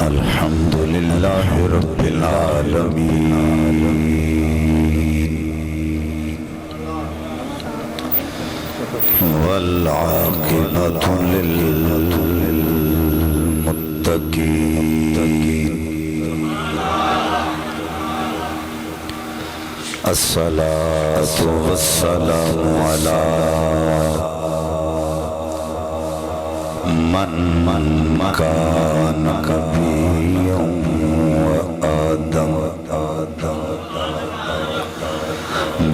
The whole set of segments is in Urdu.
الحمد لله رب العالمين والعاقبة للمتقين الصلاة والسلام على من كان نبيا وآدم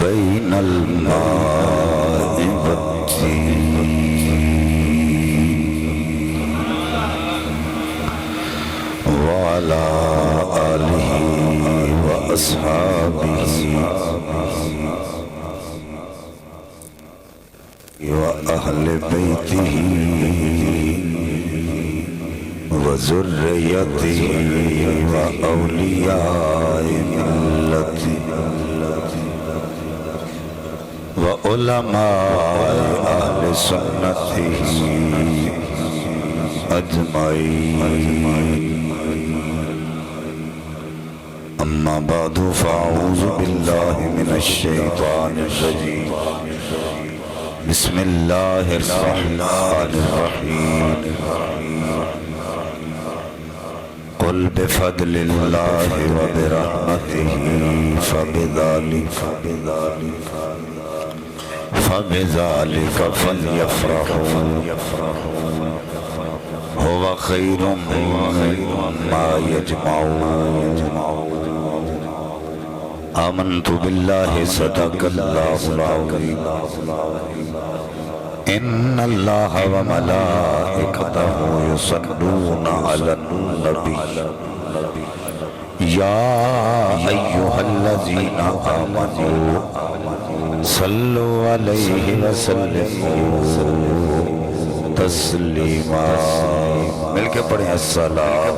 بين الماء والطين وعلى آله وأصحابه وأهل بيته وذريته وأولياء ملته وعلماء أهل سنته أجمعين. أما بعد فأعوذ بالله من الشيطان الرجيم. بسم الله الرحمن الرحيم. قل بفضل الله وبرحمته فبذلك فليفرحوا هو خير مما يجمعون. آمنت بالله صدق الله العظيم. إن الله وملائكته يصلون على النبي يا أيها الذين آمنوا صلوا عليه وسلموا تسليما. مل کے پڑھیں الصلاة.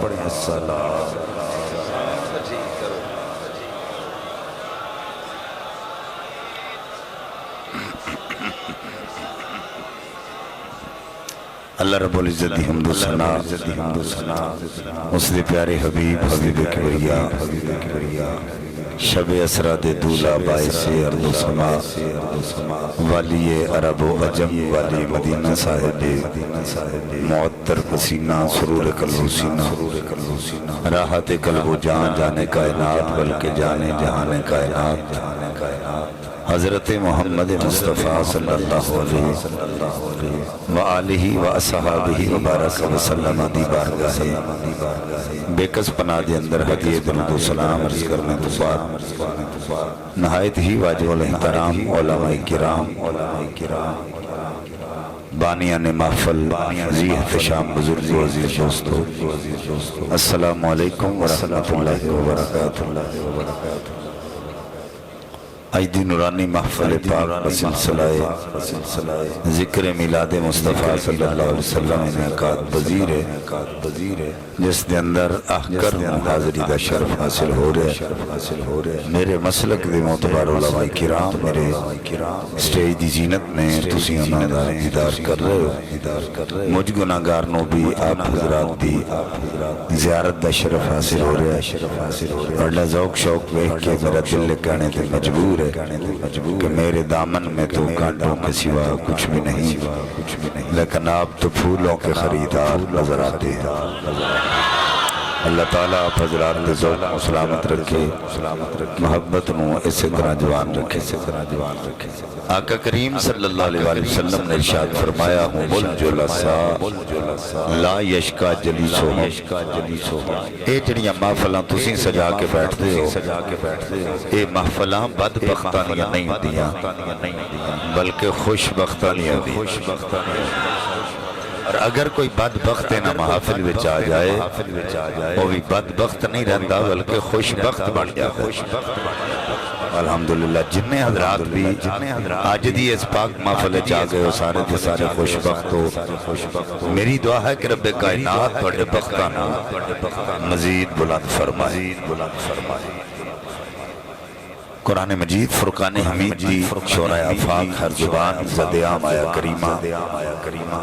اللہ رب العزت دی حمد و ثنا اس دے پیارے حبیب کبریا شب اسرا دے دولا باعث ارض و سما والی عرب و عجم والی مدینہ صاحب معطر پسینہ سرور قلب و سینہ راحت قلب و جان جانے کائنات بلکہ جانے جہان کائنات حضرت محمد مصطفیٰ صلی اللہ علیہ وآلہ وآصحابہ وبارک وسلم دی بارگاہ بے کس پناہ دے اندر حدیث درود و سلام عرض کرنے تو بعد نہایت ہی واجب الاحترام علماء کرام بانیان محفل ذی احتشام بزرگ و عزیز دوستو السلام علیکم ورحمۃ اللہ وبرکاتہ. آج دی نورانی محفل پاک بسلسلہ ذکر میلاد مصطفیٰ صلی اللہ علیہ وسلم انعقاد پذیر ہے جس دے اندر احکر حاضری دا شرف حاصل ہو رہے میرے مسلک دے معتبر علماء کرام میرے سٹیج دی زینت میں تسی انہوں دا دیدار کر رہے ہو. مجھ گناہگار نو بھی آپ حضرات دی زیارت دا شرف حاصل ہو رہے اور ذوق شوق ویکھ کے میرا دل کہنے تے مجبور کہ میرے دامن میں تو کانٹوں کے سوا کچھ بھی نہیں لیکن آپ تو پھولوں کے خریدار نظر آتے ہیں. اللہ تعالیٰ آپ حضرات دے ذوق و سلامت رکھے محبت نو اسے طرح جوان رکھے. آقا کریم صلی اللہ علیہ وسلم نے ارشاد فرمایا ہوں بل جلسا لا یشکا جلیسو. اے جڑیاں محفلاں تسی سجا کے بیٹھتے ہو اے محفلاں بدبختانیاں نہیں دیاں بلکہ خوش بختانیاں دیاں. اور اگر کوئی بدبخت نہ محافل وچ آ جائے وہ بھی بدبخت نہیں رہتا بلکہ خوش بخت بن جاتا. الحمدللہ جنہیں حضرات بھی آج دی اس پاک محفل چاہ گئے ہو سارے کے سارے خوش بخت ہو. میری دعا ہے کہ رب کائنات بڑے بختانہ مزید بلند فرمائے. قرآن مجید فرقان حمید دی شورائے آفاق ہر زبان زدیام آیا کریمہ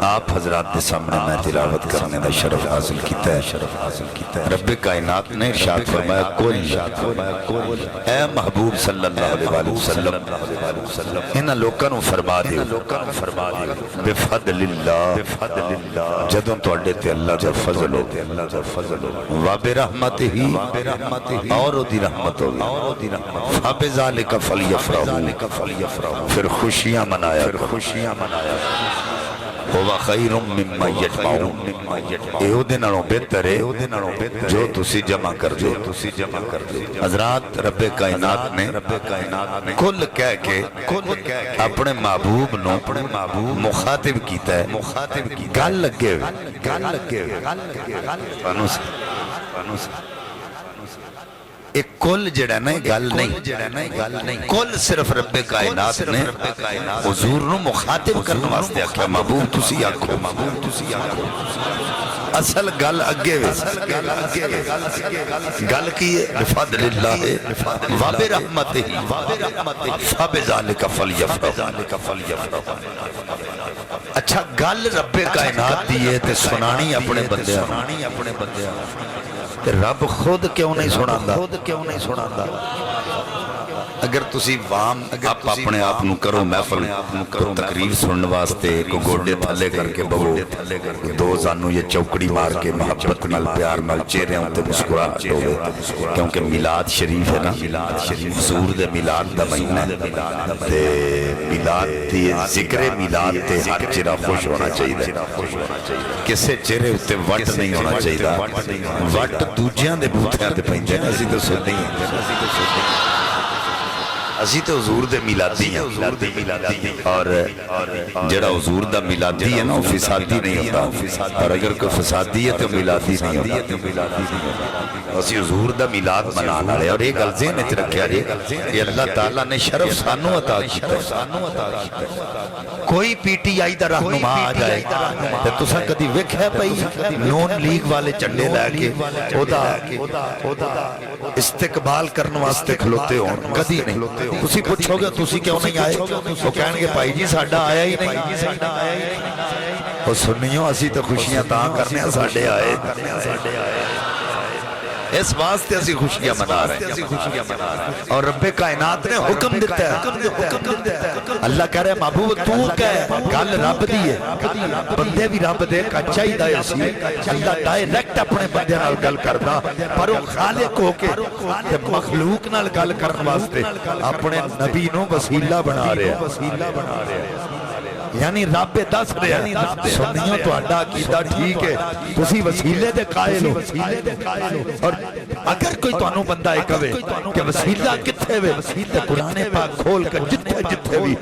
آپ حضرات دے سامنے میں تلاوت کرنے دا شرف حاصل کیتا ہے۔ رب کائنات نے ارشاد فرمایا کل اے محبوب صلی اللہ علیہ وسلم انہاں لوکاں نوں فرما دیو بفضل اللہ جدوں تواڈے تے اللہ دا فضل ہو وبرحمتہ اور دی رحمت ہوگی فبذالک فلیفرحوا پھر خوشیاں منایا ہوا خیر مما یجمعون ایہو دے نالوں بہتر ہے جو تسی جمع کر دو۔ حضرات رب کائنات نے کل کہہ کے اپنے محبوب نو مخاطب کیتا ہے گل لگے ایک کل جڑا نا گل نہیں کل صرف رب کائنات نے حضور نو مخاطب کرنے واسطے آکھیا محبوب تسی آکھو اصل گل اگے گل کی ہے بفضل اللہ وبرحمتہ فبذالک فلیفرحوا۔ اچھا گل رب کائنات دی ہے تے سنانی اپنے بندے رب خود کیوں نہیں سناندا؟ اگر تسی وام آپ اپنے آپ نو کرو محفل کو تقریر سننے واسطے کو گوڑے تھلے کر کے بہو دو زانو یہ چوکڑی مار کے محبت نال پیار نال چہرے ہوتے مسکراہٹ ہوئے کیونکہ میلاد شریف ہے نا حضور دے میلاد دا مہینہ تے میلاد دی ذکر میلاد تے ہر چہرہ خوش ہونا چاہیے کسے چہرے ہوتے وٹ نہیں ہونا چاہیے وٹ دوجیاں دے بوتھیاں تے پہنچے اسی تو سنیں اسی تو حضور دے میلادی ہیں اور جڑا حضور دا میلادی ہے نا وہ فسادی نہیں ہوتا اور اگر کوئی فسادی ہے تو میلادی نہیں ہوتا اسی حضور دا میلاد منانا رہے اور ایک الزین ات رکھیا رہے کہ اللہ تعالیٰ نے شرف سانو عطا کیتا کوئی پی ٹی آئی دا رہنما آ جائے تو تسا کدی ویکھ ہے پئی نون لیگ والے چنڈے لے کے اودا استقبال کرنے واسطے کھلوتے ہوں کدی نہیں تسی پوچھو گے تسی کیوں نہیں آئے وہ کہنے گے بھائی جی ساڈا آیا ہی نہیں وہ سنیوں اسی تو خوشیاں تاں کرنے ہیں ساڈے آئے اس واسطے اسی خوشیاں منا رہے ہیں اور رب کائنات نے حکم دیتا ہے اللہ کہہ رہے محبوب تو کہے گل رب دی ہے بندے بھی رب دے کچا ہی دائے اسی اللہ ڈائریکٹ اپنے بندے نال گل کردا پر وہ خالق ہو کے مخلوق نال گل کرنے واسطے اپنے نبی نو وسیلہ بنا رہے ہیں یعنی رب دس رہے ہیں سنیوں تو اڈا عقیدہ ٹھیک ہے تسی وسیلے دے قائل ہو اور اگر کوئی توانو بندہ ایک ہوئے کہ وسیلہ کتھے ہوئے تے قرآن پاک کھول کر جتھے بھی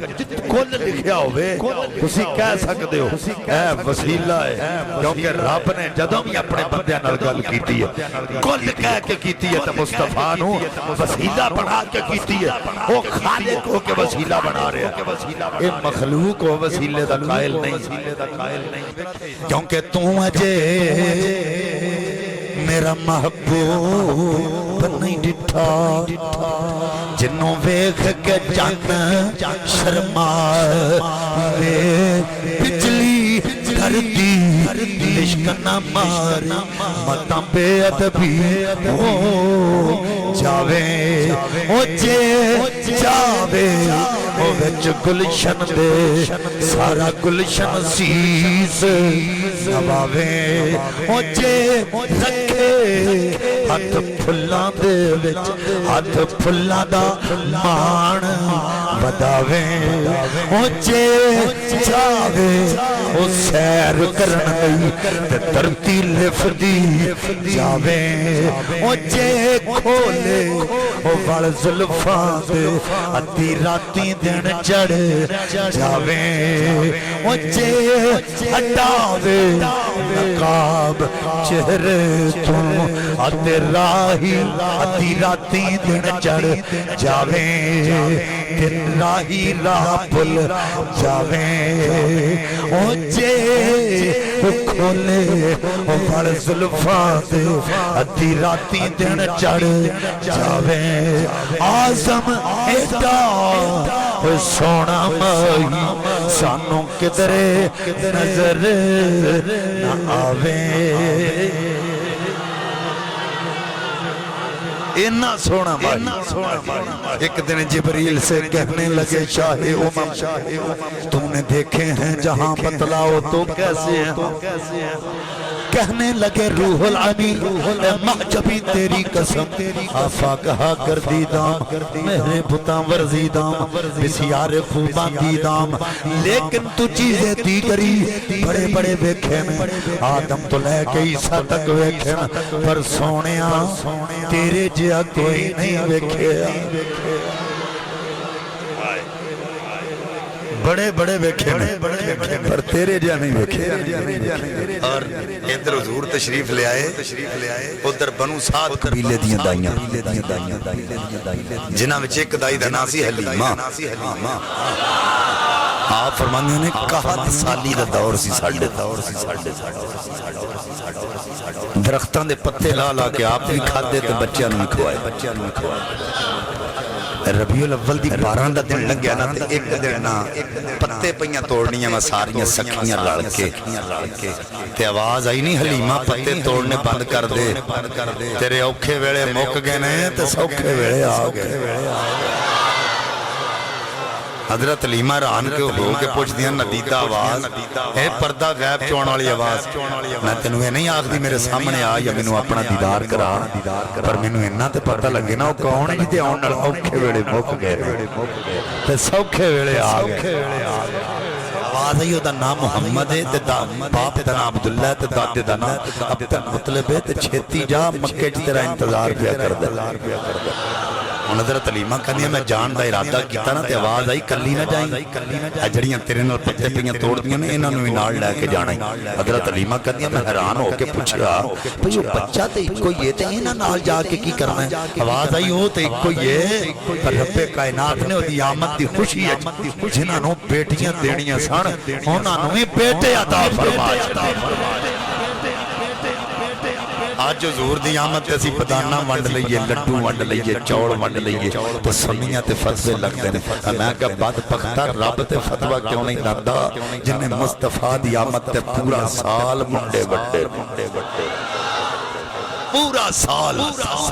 کل لکھیا ہوئے تسی کہہ سکتے ہو اے وسیلہ ہے کیونکہ رب نے جدوں بھی اپنے بندے نال گل کیتی ہے کل کہہ کے کیتی ہے تے مصطفیٰ نو وسیلہ بنا کے کیتی ہے وہ خالق ہو کے وسیلہ بنا رہے ہیں اے مخلوق ہو وسیلے دا قائل نہیں کیونکہ تو اجے میرا محبوب نہیں ڈٹھا جنوں ویکھ کے جان شرما وے بجلی دھرتی عشق نہ مار متاں بے ادبی ہو جاوے او جے جاوے او وچ گلشن دے سارا گلشن سیس نواوے او جے رکھے ہاتھ پھلاں دے وچ ہاتھ پھلاں دا مان وداوے او جے جاوے او سیر کرن لئی تے دھرتی لفدی جاوے او جے کھولے او وال زلفاں دے ادھی راتی دن چڑھ جاوے او جے ہٹاوے نقاب چہرے تو ادھی راہی ادھی راتی دن چڑھ جاوے راہی راہ بھول جاویں او جے کھولے او بڑ زلفاں دے ادھی راتی دن چڑھ جاویں آزم ایڈا سونا مائی سانوں کدرے نظر نہ آویں اتنا سونا بھائی ایک دن جبریل سے کہنے لگے شاہ امم تم نے دیکھے ہیں جہاں بتلاؤ تو کیسے ہیں کہنے لگے روح العمی محجبی تیری قسم آفا کہا کر دیدام مہر بتاں ورزیدام بسیار خوباں دیدام لیکن تو چیزیں دیگری بڑے بڑے ویکھے میں آدم تو لے کے عیسیٰ تک ویکھے پر سونیاں تیرے جیا کوئی نہیں ویکھے بڑے بڑے ویکھے میں پر تیرے جا نہیں ویکھے اور ادھر حضور تشریف لے آئے ادھر بنو سعد قبیلے دیاں دائیاں جنہاں وچ ایک دائی دا نام سی حلیمہ آپ فرمانے نے کہا سالی دا دور سی ساڑھے درختان دے پتے لا لا کے آپ بھی کھا دے تو بچیاں نہیں کھوائے ربیع الاول دی 12 دا دن لگ گیا نا تے ایک دن نا پتے پئیاں توڑنیاں میں ساریاں سکھیاں لڑ کے تے آواز آئی نہیں حلیمہ پتے توڑنے بند کر دے تیرے اوکھے ویلے موک گئے نے تے سوکھے ویلے آ گئے حضرت حلیمہ ران کے ہو کے پوچھ دیا ندیدہ آواز اے پردہ غیب چون والی آواز میں تینوں یہ نہیں آخ دی میرے سامنے آ یا مینوں اپنا دیدار کرا پر مینوں انہاں تے پتہ لگے نا وہ کون ہے جی آن نال اوکھے ویلے موک گئے تے سوکھے ویلے آ گئے آواز ہے دا نام محمد ہے تے باپ دا نام عبداللہ تے دادے دا نام عبد المطلب ہے تے چھتی جا مکے چ تیرا انتظار پیا کر دے حضرت حلیمہ کہنی میں جان دا ارادہ کیتا نا تے آواز آئی کلی نہ جائیں اجڑیاں تیرے نال پتے پئیاں توڑ دیاں نے انہاں نوں نال لے کے جانا حضرت حلیمہ کہنی میں حیران ہو کے پوچھیا بھئی وہ بچہ تے کوئی یہ تے انہاں نال جا کے کی کرنا ہے آواز آئی او تے کوئی یہ پر رب کائنات نے دی آمد دی خوشی ہے جنہاں نوں بیٹیاں دینیاں سن انہاں نوں ہی بیٹے عطا فرمایا آج حضور دی آمد تے اسی بدانہ ونڈ لئیے لڈو ونڈ لئیے چوڑ ونڈ لئیے تو سنیاں تے فتوے لگ دے میں کہا بدبختہ رب تے فتوہ کیوں نہیں لگدا جنہیں مصطفیٰ دی آمد تے پورا سال منڈے بڑے پورا سال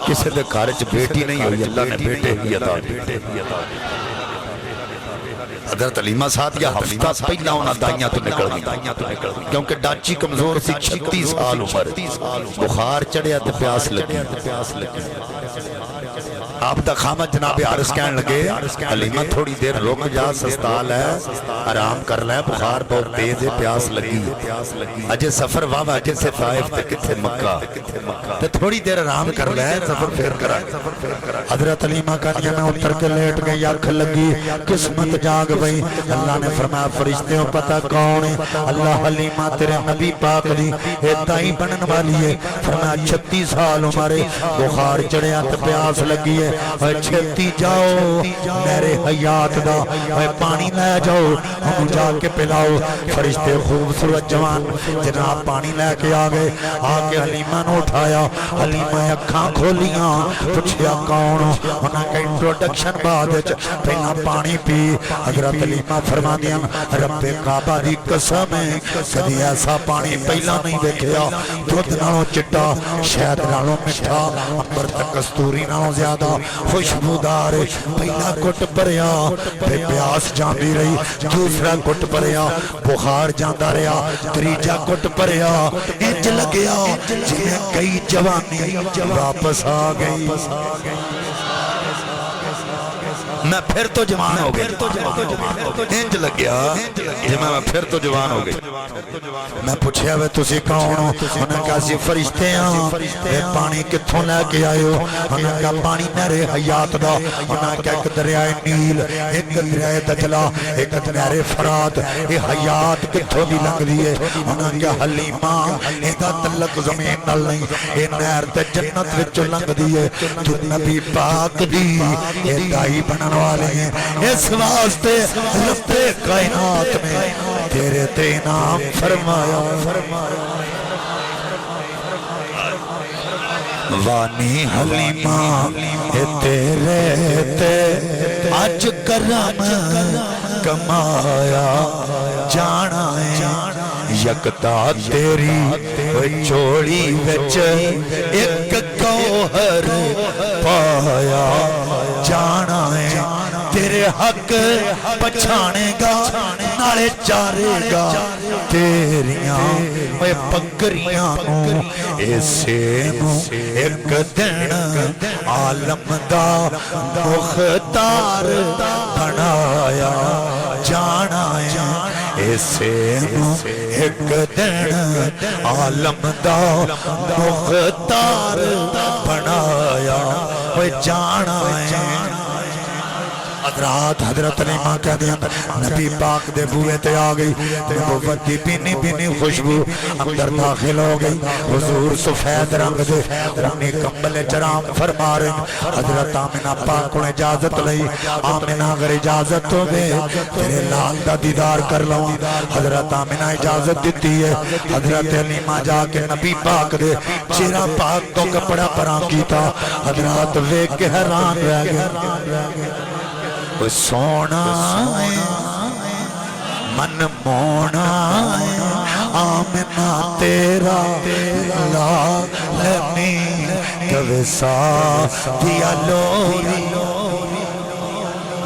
کسی دے کارج بیٹی نہیں ہوئی اللہ نے بیٹے ہی عطا حضرت حلیمہ ساتھ یا ہفتہ پہلا ہونا دائیاں تو نکل گئی کیونکہ ڈاچی کمزور سی 36 سال عمر بخار چڑھیا تے پیاس لگی آپ دا خامد جناب عرض کہنے لگے حلیمہ تھوڑی دیر رک جا سستال ہے آرام کر لے بخار بہت تیز ہے پیاس لگی اجے سفر واہ اجے سے طائف تے کتھے مکہ تے تھوڑی دیر آرام کر لے سفر پھر کرا حضرت حلیمہ کہنی میں اتر کے لیٹ گئی آنکھ لگی قسمت جاگ بھئی اللہ نے فرمایا فرشتے ہو پتہ کون ہے اللہ حلیمہ تیرے نبی پاک دی دائی بنن والی ہے فرمایا 36 سال عمرے بخار چڑھیا تے پیاس لگی ہے چھتی جاؤ میرے حیات دا پانی لے جاؤ ہم جا کے پلاؤ فرشتے خوبصورت جوان جناب پانی لے کے آگئے آگے حلیمہ نے اٹھایا حلیمہ اکھاں کھولیاں پوچھیا کون انہاں کا انٹروڈکشن بعد پہلا پانی پی حضرت حلیمہ فرما دیا رب کعبہ دی قسم ہے کدی ایسا پانی پہلا نہیں دیکھیا دودھ نالوں چٹا شہد نالوں مٹھا امبر تک کستوری نالوں زیادہ خوشبودار پہلا گھٹ بھریا پیاس جاندی رہی دوسرا گھٹ بھریا بخار جاندا رہیا تیجا گھٹ بھریا انج لگیا جویں کئی جوانی واپس آ گئی میں پھر تو جوان ہو گئی انج لگیا میں پھر تو جوان ہو گئی میں پوچھیا وے تسی کون ہو انہاں کہا سی فرشتے ہیں اے پانی کتھوں لے کے آئے ہو انہاں کہا پانی نہر حیات دا انہاں کہا ایک دریائے نیل ایک دریائے دجلہ ایک دریائے فرات اے حیات کتھوں بھی لنگ دیئے انہاں کہا حلیمہ اے دا تلق زمین نل نہیں اے نہر تے جنت وچوں لنگ دیئے تو نبی پاک دی اے دائی بنانا والے ہیں، اس واسطے رب کائنات میں تیرے تے انعام فرمایا۔ وانی حلیمہ تیرے تے اج کرم کمایا جانا ہے، یکتا تیری چوڑی وچ ایک کوہر پایا جانا ہے، تیرے حق پچھانے گا نالے چارے گا تیریاں میں بکریاں نو ایسے نو ایک دن عالم دا مختار بنایا جانا ہے، ایسے نو ایک دن عالم دا مختار بنایا جانا ہے۔ حضرت علیمہ کہہ دیا نبی پاک دے بوئے تے آگئی، نبوت دی بینی بینی خوشبو اندر داخل ہو گئی، حضور سفید رنگ دے اونی کمبل چرام فرما رہے ہیں۔ حضرت آمنہ پاک کو اجازت لئی، آمنہ اگر اجازت ہو دے تیرے لال دا دیدار کر لوں۔ حضرت آمنہ اجازت دیتی ہے، حضرت علیمہ جا کے نبی پاک دے چہرہ پاک تو کپڑا پران کیتا، حضرت ویک کے حیران رہ گئے، سونا من مونا آمنہ تیرا لالمی کوسا دیا لوری۔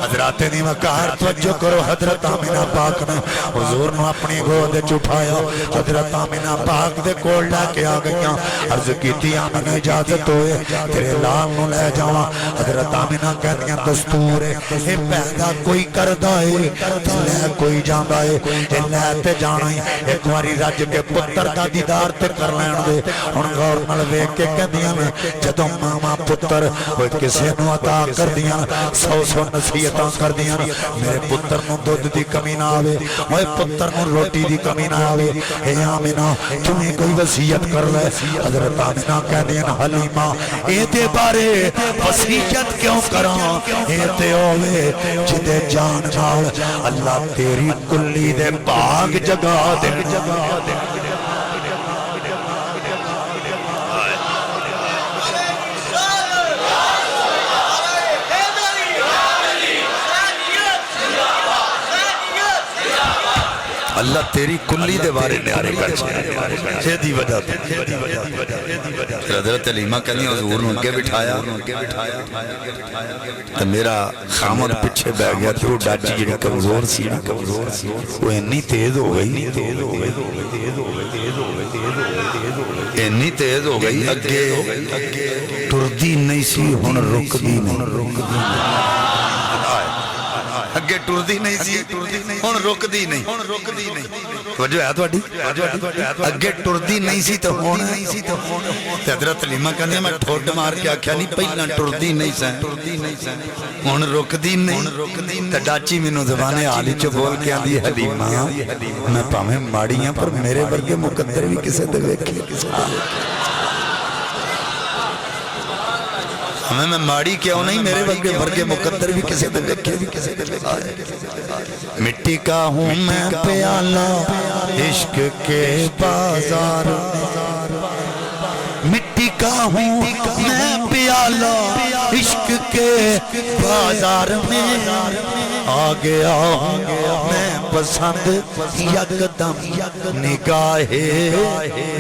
حضرات نے مکار توجہ کرو، حضرت آمنہ پاک نے حضور نے اپنی گود چھپایا، حضرت آمنہ پاک دے کول لے کے آ گئیاں، عرض کیتی آمنہ اجازت ہوئے تیرے لال نو لے جاواں۔ حضرت آمنہ کہتیاں دستور ہے، اے پیدا کوئی کردہ ہے تے لے کوئی جاندا ہے، اے لے تے جانا ہی ایک واری رج کے پتر دا دیدار تے کر لین دے۔ ہن غور نال ویکھ کے کہندیاں نے جدوں ماما پتر کوئی کسے نو عطا کر دیاں، سو سو نصیحت کر دیا میرے پتر نو دودھ دی کمی نہ آوے، میرے پتر نو روٹی دی کمی نہ آوے، اے آمنہ تمہیں کوئی وصیت کر لے۔ حضرت آمنہ کہہ دیا حلیمہ اے دے بارے وصیت کیوں کراں، اے تے ہوئے جدے جان نال اللہ تیری کلی دے باغ جگا دے۔ اللہ تیری کلی دے بارے نیارے کر چھے دی وجہ حضرت علیمہ کہنی حضور نے اگے بٹھایا تو میرا خامد پچھے بہ گیا تو ڈاچی جڑی کمزور سی وہ انی تیز ہو گئی، انی تیز ہو گئی اگے ٹردی نہیں سی، ہن رک دی نہیں، اگے ٹردی نہیں سی ہن رک دی نہیں۔ توجہ ہے تہاڈی، اگے ٹردی نہیں سی تو ہن حضرت علیمہ کہندے میں ٹھڈ مار کے آکھیا نہیں پہلاں ٹردی نہیں سیں ہن رکدی نہیں۔ تے ڈاچی مینوں زبان حال چ بول کے آندی حلیمہ میں پاویں ماڑی ہاں پر میرے ورگے مقدر بھی کسے تے ویکھے ہمیں میں ماڑی کیوں نہیں، میرے ورگے مقدر بھی کسی دے دیکھے۔ مٹی کا ہوں میں پیالہ عشق کے بازار، مٹی کا ہوں میں پیالہ عشق کے بازار میں آ گیا ہوں میں پسند یکدم نگاہ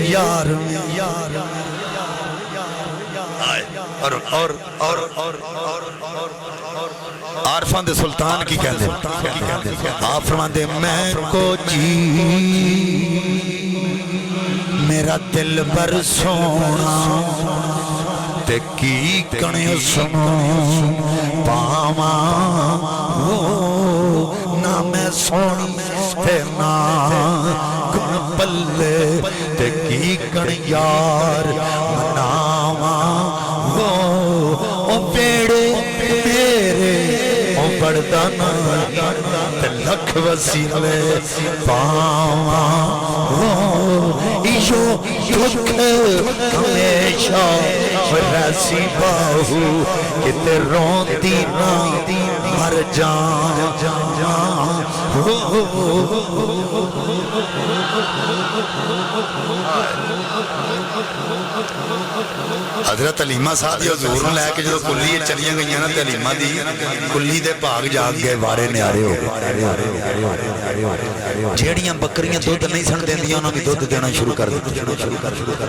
یار میں۔ اور عارفان دے سلطان کی کہندے آپ فرمان دے میں کو جی میرا دل بر سونا تے کی کنے سنو پاما نہ میں سونی تے نا گن پلے تے کی کن یار مناما او بیڑے میرے او بردانا تے لکھ وسیلے پاما ایشو دکھ ہمیشہ رسی باہو کتے رون دینا مر جان حضرت حلیمہ صاحب حضور لے کے جو کلی چلیاں گئی نا حلیمہ دی کلی دے بھاگ جاگ گئے وارے نیارے ہو جیڑیاں بکریاں دودھ نہیں سن دیندیاں انہاں بھی دودھ دینا شروع کر دتا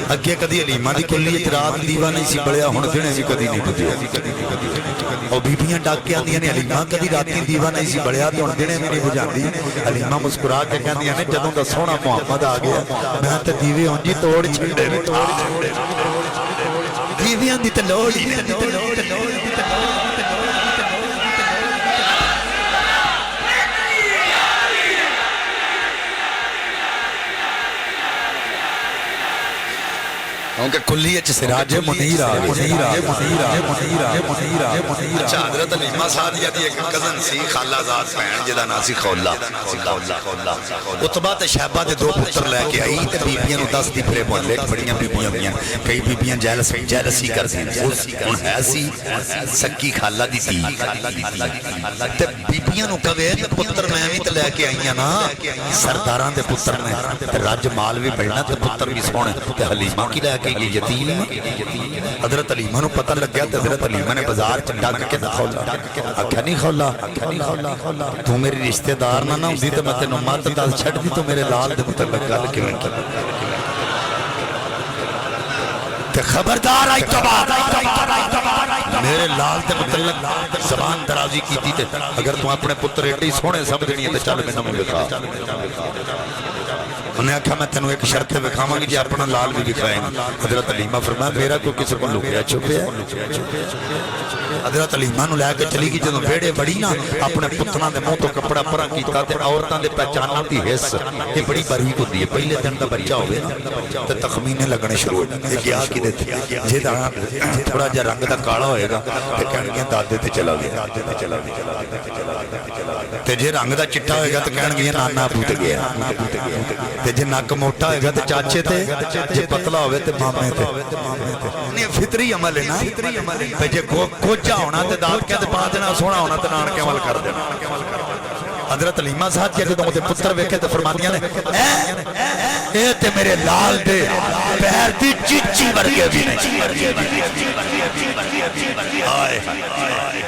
اگے کدی حلیمہ دی کلی رات دیوا نہیں سی بڑھیا ہن دنے بھی کدی نہیں بجیا اور بیبیاں ڈاک کے آندیاں نے حلیمہ کدی راتی دیوا نہیں سی بڑھیا تے ہن دنے بھی نہیں بجاندی حلیمہ مسکرا کے کہندیاں نے جدوں دا سوہنا محمد آ گیا میں تے دیوے ہن جی توڑ چھڈے نے دیویاں دی تے لوڑ ہی نہیں کیونکہ کلیت سراج منیر اچھا حضرت حلیمہ سعدیہ دی ایک کزن سی خالہ زاد بہن جدا نا سی خولا عتبہ تے شہبہ دے دو پتر لے کے آئی تے بیبیاں نو دس دی پھرے محلے بڑیاں بیبیاں بیاں کئی بیبیاں جیلسی کر دی ہن ہے سی سکی خالہ دی تھی تے بیبیاں نو کہے تے پتر میں بھی تے لے کے آئیاں نا سرداراں دے پتر نے تے رج مال بھی بڑھنا تے پتر بھی سونے تے حلیمہ کی لے کے یہ یتیم حضرت حلیمہ نو پتہ لگ گیا تے حضرت حلیمہ نے بازار چ ڈگ کے کھولا آکھیا نہیں کھولا تو میری رشتہ دار نہ ہوندی تے میں تینوں مت دس چھڈ دی تو میرے لال دے متعلق گل کیویں کی تے خبردار آئی میرے لال دے متعلق زبان درازی کیتی تے اگر تو اپنے پتر ایڈی سونے سمجھنی ہے تے چل مینوں بھی دکھا انہیں آکھا میں تینوں ایک شرط دکھاواں گی جی اپنا لال بھی دکھائیں گے حضرت حلیمہ فرمایا میرا کوئی کسی کو لکیا چھپیا حضرت حلیمہ نو لے کے چلی گئی جدوں ویڑے بڑی نا اپنے پتراں دے منہ تو کپڑا پراں کیتا تے عورتاں دے پہچاناں دی حس یہ بڑی باریک ہوندی ہے پہلے دن دا بچہ ہوے نا تے تخمینے لگنے شروع ہو گیا کدے جے دا تھوڑا جہا رنگ دا کالا ہوئے گا تے کہن گے دادے تے چلا گیا تے جے رنگ دا چٹا ہوئے گا تے کہن گے نانا ابو تے گیا تے جے نک موٹا ہوئے گا تے چاچے تے جے پتلا ہوئے تے مامے تے یہ فطری عمل ہے نا جے کوچا ہونا تے داد کہتے پا دینا سونا ہونا تے نانکے عمل کر دینا حضرت حلیمہ صاحب کے جدوں تے پتر ویکھے تے فرماندیاں نے اے تے میرے لال دے پیر دی چیچی ورگے بھی نہیں آئے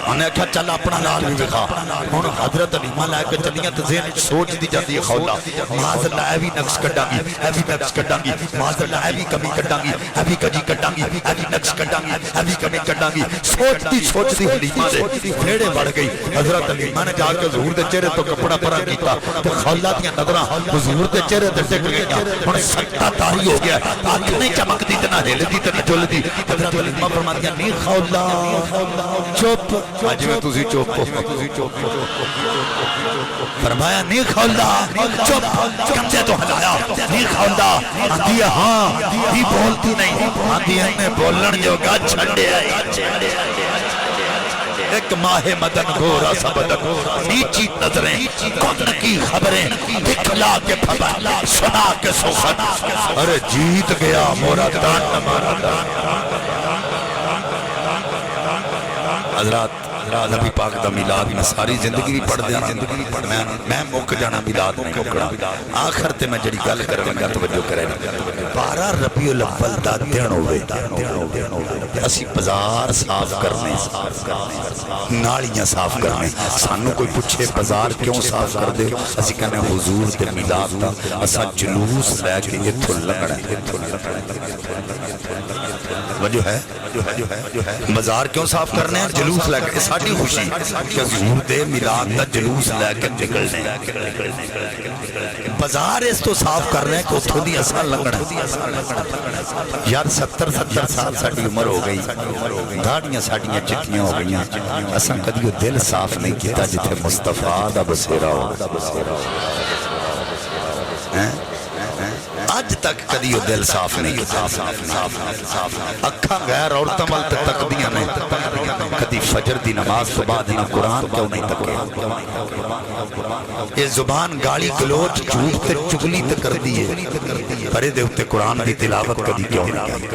انہیں کہا چل اپنا لال بھی دکھا ہن حضرت حلیمہ لے کے چلیاں تے ذہن سوچ دی جاتی ہے خولا معاذ اللہ اے بھی نقص کڈاں گی اے بھی نقص کڈاں گی معاذ اللہ اے بھی کمی کڈاں گی اے بھی کجی کڈاں گی اے بھی نقص کڈاں گی اے بھی کمی کڈاں گی سوچ دی حلیمہ دے پھیڑے بڑھ گئی حضرت حلیمہ نے جا کے حضور دے چہرے تو کپڑا پرا کیتا تے خولا دیاں نظراں حضور دے چہرے تے ٹک گئیاں ہن سکتا تاری ہو گیا اکھ نہیں چمکدی تے نہ ہلدی تے نہ جلدی حضرت حلیمہ فرماندیاں نہیں خولا چپ اج میں تسی چپ فرمایا نہیں کھولدا چپ کمزے تو ہلایا نہیں کھولدا آندی ہاں بھی بولتی نہیں آندی نے بولن جو گا چھڈیا ایک ماہ مدن گورا سبدن نیچی نظریں کن کی خبریں دکھلا کے پھبا سنا کے سخن ارے جیت گیا مورا دان ہمارا دان حضرات نبی پاک دا میلاد میں ساری زندگی بھی پڑھ دیا میں موک جانا میلاد نہیں موکڑا آخر تے میں جڑی گل کرنے گا توجہ کرے 12 ربیع الاول دا دن ہوئے اسی بازار صاف کرنے نالیاں صاف کرنے سانو کوئی پوچھے بازار کیوں صاف کر دے اسی کہنے حضور دے میلاد دا اسا جلوس لے کے اتھو لگنا وجہ ہے بازار کیوں صاف کرنے ہیں جلوس لے کے ساڑھی خوشی کہ حضور دے میلاد دا جلوس لے کے نکلنے بازار اس تو صاف کر رہے ہیں کہ اتھو دی اصل لگنا یار 70 سال ساڑھی عمر ہو گئی دھاڑیاں ساڑھیاں چٹیاں ہو گئیاں اصلا کدیو دل صاف نہیں کیتا جتھے مصطفیٰ دا بسیرہ ہو اج تک کدی وہ دل صاف نہیں کیتا اکھاں غیر عورتاں ول تے تکدیاں نے کدی فجر دی نماز تو بعد نہ قرآن کیوں نہیں تکے یہ زبان گالی گلوچ جھوٹ تے چگلی تے کر دی ہے پر دے اوتے قرآن دی تلاوت کدی کیوں نہیں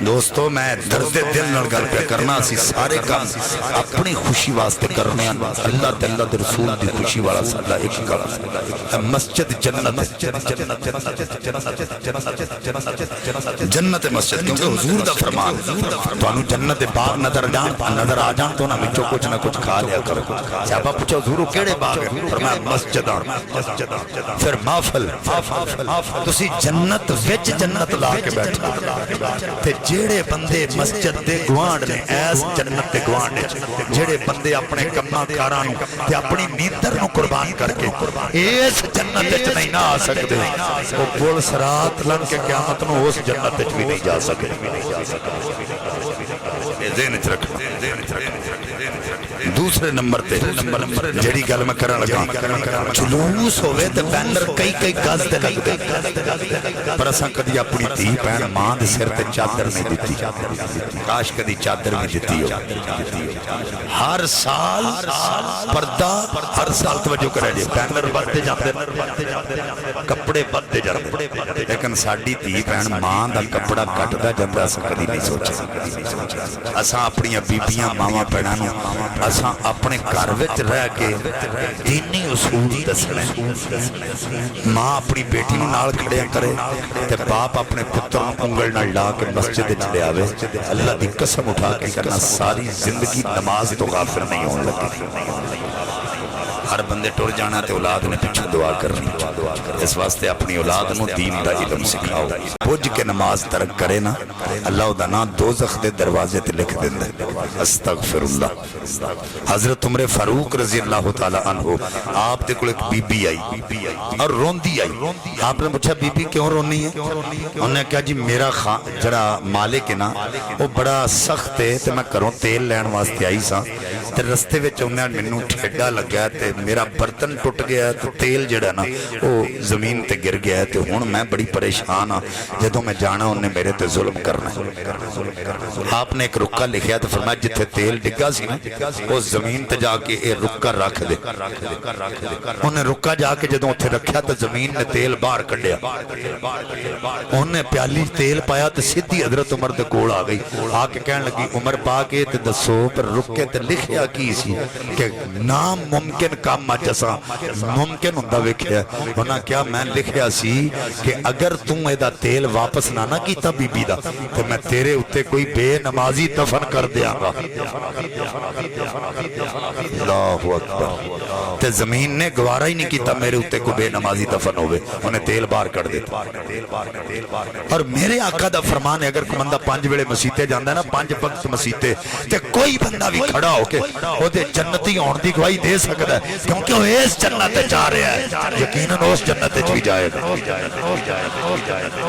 دوستو میں درد دل نال گل پہ کرنا اسی سارے کام اپنی خوشی واسطے کرنے ہیں اللہ تے اللہ دے رسول دی خوشی والا ساڈا ایک کام مسجد جنت مسجد کیونکہ حضور دا فرمان تانوں جنت باغ نظر آ جان تو نہ وچوں کچھ نہ کچھ کھا لیا کرو صحابہ پوچھا حضور کیڑے باغ ہیں فرمایا مسجداں پھر محفل تسی جنت وچ جنت لا کے بیٹھا تے جیڑے بندے مسجد دے گوانڈ نے ایس جنت دے گوانڈ جیڑے بندے اپنے کماں کاراں نوں تے اپنی نیندر نوں قربان کر کے اس جنت وچ نہیں نہ آ سکدے او پل صراط لنگ کے قیامت نوں اس جنت وچ بھی نہیں جا سکدے ذہن وچ رکھ دوسرے نمبر تے جڑی گل میں کرن لگا جلوس ہوئے تے بینر کئی گز تے لگدے پر اساں کدی اپنی دھی بہن ماں دے سر تے چادر نہیں دتی کاش کدی چادر بھی دتی ہو ہر سال پردہ ہر سال توجہ کرے جی بینر بدتے جاندے کپڑے بدتے جاندے لیکن ساڈی دھی بہن ماں دا کپڑا کٹدا جاندا اساں کدی نہیں سوچیا اساں اپنی بیبیاں ماواں بہناں نوں اساں اپنے گھر وچ رہ کے دینی اصول دسنے ماں اپنی بیٹی نوں نال کھڑیا کرے تے باپ اپنے پتر نوں انگل نال لا کے مسجد وچ لے آوے اللہ دی قسم اٹھا کے کہنا ساری زندگی نماز تو غافل نہیں ہون لگی ہر بندے ٹر جانا تے اولاد نے پیچھے دعا کرنی اس واسطے اپنی اولاد نو دین دا علم سکھاؤ بجھ کے نماز ترک کرے نا اللہ دا نام دوزخ دے دروازے تے لکھ دیندا استغفر اللہ حضرت عمر فاروق رضی اللہ تعالی عنہ آپ دے کول ایک بی بی آئی اور روندی آئی آپ نے پوچھا بی بی کیوں رونی ہے انہوں نے کہا جی میرا جڑا مالک ہے نا وہ بڑا سخت ہے تے میں گھروں تیل لین واسطے آئی سا تے رستے وچ انہاں مینوں ٹھیڈا لگیا تے میرا برتن ٹوٹ گیا تے تیل جڑا نا وہ زمین تے گر گیا تے ہن میں بڑی پریشان ہاں جدوں میں جانا انہیں میرے تے ظلم کرنا آپ نے ایک رکا لکھیا تے فرمایا جتھے تیل ڈگا سی نا اس زمین تے جا کے اے رکا رکھ دے انہیں رکا جا کے جدوں اتھے رکھیا تے زمین نے تیل باہر کڈیا انہیں پیالی تیل پایا تے سیدھی حضرت عمر دے کول آ گئی آ کے کہن لگی عمر پاک تے دسو پر رکے تے لکھیا کی سی کہ نام ممکن کام اچھا ممکن ہوندا ویکھیا انہاں کیا میں لکھیا سی کہ اگر تم ادا تیل واپس نہ کیتا بی بی دا تے میں تیرے اوتے کوئی بے نمازی دفن کر دیاں گا اللہ اکبر تے زمین نے گوارا ہی نہیں کیتا میرے اوتے کوئی بے نمازی دفن ہوئے انہیں تیل باہر کر دیتا اور میرے آقا دا فرمان ہے اگر کوئی بندہ 5 ویلے مسیتے جاندا ہے نا 5 وقت مسیتے تے کوئی بندہ بھی کھڑا ہو کے او دے جنتی ہون دی گواہی دے سکدا ہے کیونکہ وہ اس جنت تے جا رہا ہے یقیناً اس جنت تے بھی جائے گا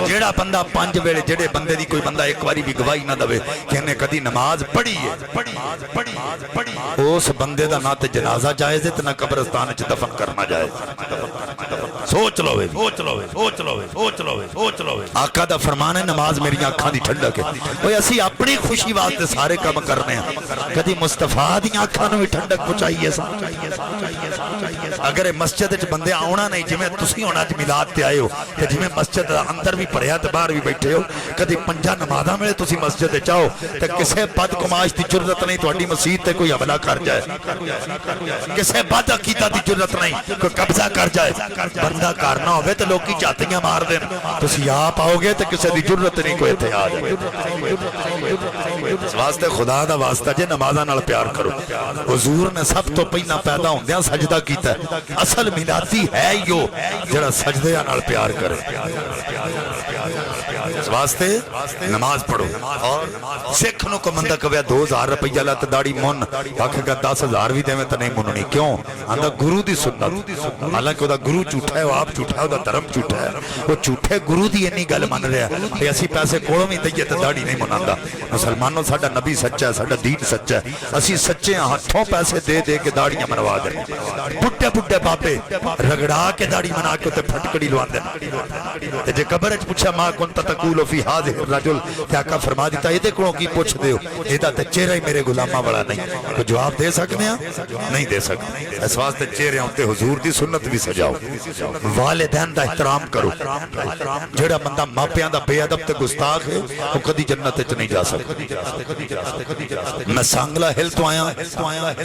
جیڑا بندہ 5 ویلے جڑے بندے دی کوئی بندہ ایک واری بھی گواہی نہ دے کہ انہیں کدی نماز پڑھی ہے اس بندے دا نہ تے جنازہ جائز ہے تے نہ قبرستان وچ دفن کرنا جائز سوچ لو آقا دا فرمان ہے نماز میری آنکھاں دی ٹھنڈک ہے اوے اسی اپنی خوشی واسطے سارے کام کرنے ہیں کدی مصطفیٰ دی آنکھاں نوں وی ٹھنڈک پہنچائیے اگر مسجد وچ بندے آونا نہیں جویں تسی ہن اج میلاد تے آئے ہو تے جویں مسجد اندر بھی پڑھیا تے باہر بھی بیٹھے ہو کدی 5 نمازاں ویلے تسی مسجد وچ آؤ تے کسے بد گماش دی جرأت نہیں تہاڈی مسجد تے کوئی حملہ کر جائے کسے بد عقیدہ دی جرأت نہیں کوئی قبضہ کر جائے بندہ کرنا ہوے تے لوکی چاتیاں مار دین تسی آپ آؤ گے تے کسے دی جرأت نہیں کوئی اتھے آ جائے اس واسطے خدا دا واسطہ جے نمازاں نال پیار کرو حضور نے سب تو پہلا پیدا ہوندیاں سجدہ کیتا ہے اصل میلادی ہے یو جڑا سجدے نال پیار کرے اس واسطے نماز پڑھو اور سکھ نو کمندہ کہے 2000 روپیہ لا تے داڑھی من آکھے گا 10,000 بھی دے میں تے نہیں مننی کیوں آندا گرو دی سنت حالانکہ دا گرو جھوٹا ہے وہ آپ جھوٹا ہے دا دھرم جھوٹا ہے وہ جھوٹے گرو دی انی گل من رہا ہے کہ اسی پیسے کولوں بھی دئیے تے داڑھی نہیں مناندا مسلمانوں ساڈا نبی سچا ہے ساڈا دین سچا ہے اسی سچے ہاتھوں پیسے دے دے کے داڑیاں منوا دیں بڈھے بڈھے بابے رگڑا کے داڑھی منا کے تے پھٹکڑی لوا دیں تے جے قبر وچ پوچھا ما کنت تقول فی ھذہ الرجل کیا کا فرما دیتا اے کولوں کی پوچھ دیو ادا تے چہرہ ہی میرے غلاماں والا نہیں تو جواب دے سکنے ہیں نہیں دے سکتے اس واسطے چہرے تے حضور دی سنت بھی سجاؤ والدین دا احترام کرو جڑا بندہ ماپیاں دا بے ادب تے گستاخ ہے وہ کدی جنت وچ نہیں جا سکتا میں سانگلا ہل تو آیا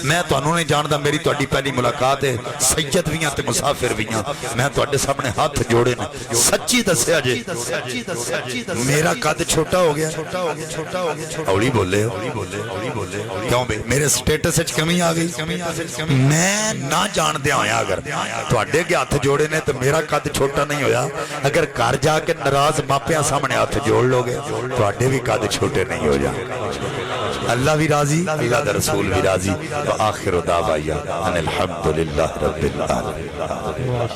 میں تانوں نہیں جاندا میری تہاڈی پہلی ملاقات ہے سید بھی ہیں تے مسافر بھی ہیں میں تہاڈے سامنے ہاتھ جوڑے نے سچی دسیا جے میرا قد چھوٹا ہو گیا اولی بولے کیوں بے میرے سٹیٹس وچ کمی آ گئی میں نہ جان دیا ہویا اگر تہاڈے کے ہاتھ جوڑے نے تو میرا قد چھوٹا نہیں ہویا اگر گھر جا کے ناراض ماپیاں سامنے ہاتھ جوڑ لو گے تہاڈے بھی قد چھوٹے نہیں ہو جائیں اللہ بھی راضی اللہ دا رسول بھی راضی وآخر دعوایا ان الحمدللہ رب العالمین